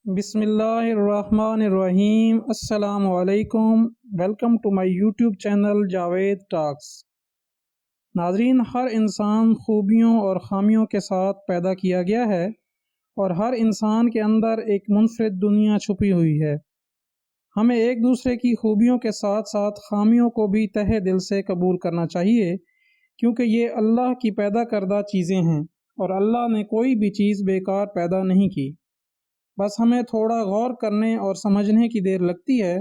بسم اللہ الرحمن الرحیم۔ السلام علیکم، welcome to my YouTube channel Javed talks. ناظرین، ہر انسان خوبیوں اور خامیوں کے ساتھ پیدا کیا گیا ہے اور ہر انسان کے اندر ایک منفرد دنیا چھپی ہوئی ہے۔ ہمیں ایک دوسرے کی خوبیوں کے ساتھ ساتھ خامیوں کو بھی تہہ دل سے قبول کرنا چاہیے، کیونکہ یہ اللہ کی پیدا کردہ چیزیں ہیں اور اللہ نے کوئی بھی چیز بیکار پیدا نہیں کی۔ بس ہمیں تھوڑا غور کرنے اور سمجھنے کی دیر لگتی ہے۔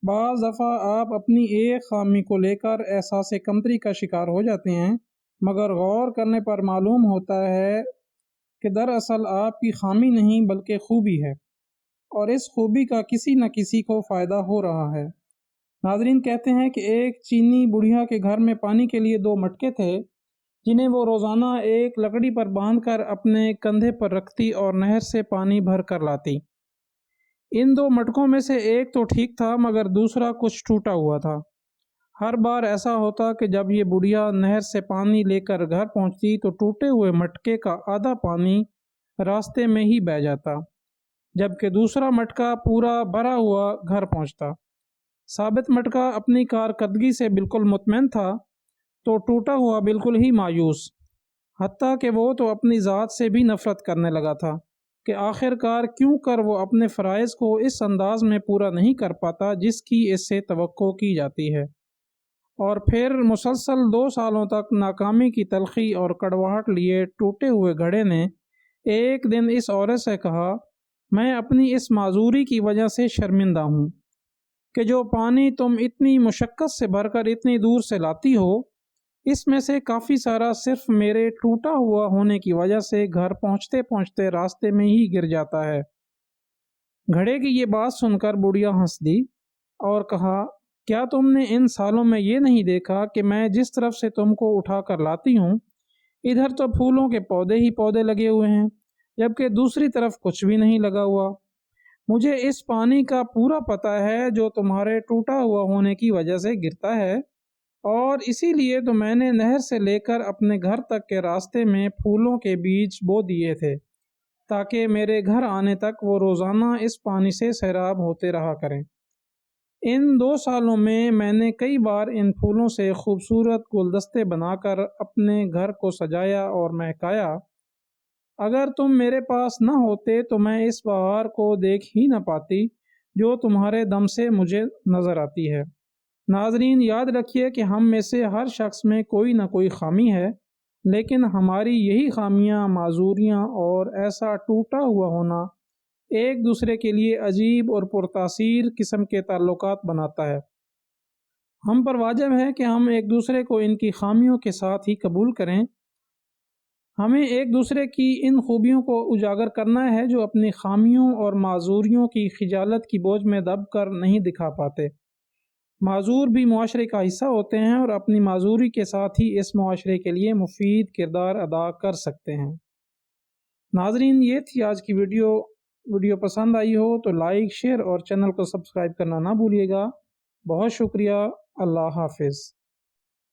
بعض دفعہ آپ اپنی ایک خامی کو لے کر احساس کمتری کا شکار ہو جاتے ہیں، مگر غور کرنے پر معلوم ہوتا ہے کہ دراصل آپ کی خامی نہیں بلکہ خوبی ہے، اور اس خوبی کا کسی نہ کسی کو فائدہ ہو رہا ہے۔ ناظرین، کہتے ہیں کہ ایک چینی بڑھیا کے گھر میں پانی کے لیے 2 مٹکے تھے، جنہیں وہ روزانہ ایک لکڑی پر باندھ کر اپنے کندھے پر رکھتی اور نہر سے پانی بھر کر لاتی۔ ان 2 مٹکوں میں سے ایک تو ٹھیک تھا، مگر دوسرا کچھ ٹوٹا ہوا تھا۔ ہر بار ایسا ہوتا کہ جب یہ بڑھیا نہر سے پانی لے کر گھر پہنچتی تو ٹوٹے ہوئے مٹکے کا آدھا پانی راستے میں ہی بہہ جاتا، جبکہ دوسرا مٹکا پورا بھرا ہوا گھر پہنچتا۔ ثابت مٹکا اپنی کارکردگی سے بالکل مطمئن تھا، تو ٹوٹا ہوا بالکل ہی مایوس، حتیٰ کہ وہ تو اپنی ذات سے بھی نفرت کرنے لگا تھا کہ آخر کار کیوں کر وہ اپنے فرائض کو اس انداز میں پورا نہیں کر پاتا جس کی اس سے توقع کی جاتی ہے۔ اور پھر مسلسل 2 سالوں تک ناکامی کی تلخی اور کڑواہٹ لیے ٹوٹے ہوئے گھڑے نے ایک دن اس عورت سے کہا، میں اپنی اس معذوری کی وجہ سے شرمندہ ہوں کہ جو پانی تم اتنی مشقت سے بھر کر اتنی دور سے لاتی ہو، اس میں سے کافی سارا صرف میرے ٹوٹا ہوا ہونے کی وجہ سے گھر پہنچتے پہنچتے راستے میں ہی گر جاتا ہے۔ گھڑے کی یہ بات سن کر بڑھیا ہنس دی اور کہا، کیا تم نے ان سالوں میں یہ نہیں دیکھا کہ میں جس طرف سے تم کو اٹھا کر لاتی ہوں، ادھر تو پھولوں کے پودے ہی پودے لگے ہوئے ہیں، جبکہ دوسری طرف کچھ بھی نہیں لگا ہوا۔ مجھے اس پانی کا پورا پتہ ہے جو تمہارے ٹوٹا ہوا ہونے کی وجہ سے گرتا ہے، اور اسی لیے تو میں نے نہر سے لے کر اپنے گھر تک کے راستے میں پھولوں کے بیج بو دیے تھے، تاکہ میرے گھر آنے تک وہ روزانہ اس پانی سے سیراب ہوتے رہا کریں۔ ان 2 سالوں میں نے کئی بار ان پھولوں سے خوبصورت گلدستے بنا کر اپنے گھر کو سجایا اور مہکایا۔ اگر تم میرے پاس نہ ہوتے تو میں اس بہار کو دیکھ ہی نہ پاتی جو تمہارے دم سے مجھے نظر آتی ہے۔ ناظرین، یاد رکھیے کہ ہم میں سے ہر شخص میں کوئی نہ کوئی خامی ہے، لیکن ہماری یہی خامیاں، معذوریاں اور ایسا ٹوٹا ہوا ہونا ایک دوسرے کے لیے عجیب اور پرتاثیر قسم کے تعلقات بناتا ہے۔ ہم پر واجب ہے کہ ہم ایک دوسرے کو ان کی خامیوں کے ساتھ ہی قبول کریں۔ ہمیں ایک دوسرے کی ان خوبیوں کو اجاگر کرنا ہے جو اپنی خامیوں اور معذوریوں کی خجالت کی بوجھ میں دب کر نہیں دکھا پاتے۔ معذور بھی معاشرے کا حصہ ہوتے ہیں اور اپنی معذوری کے ساتھ ہی اس معاشرے کے لیے مفید کردار ادا کر سکتے ہیں۔ ناظرین، یہ تھی آج کی ویڈیو پسند آئی ہو تو لائک، شیئر اور چینل کو سبسکرائب کرنا نہ بھولیے گا۔ بہت شکریہ۔ اللہ حافظ۔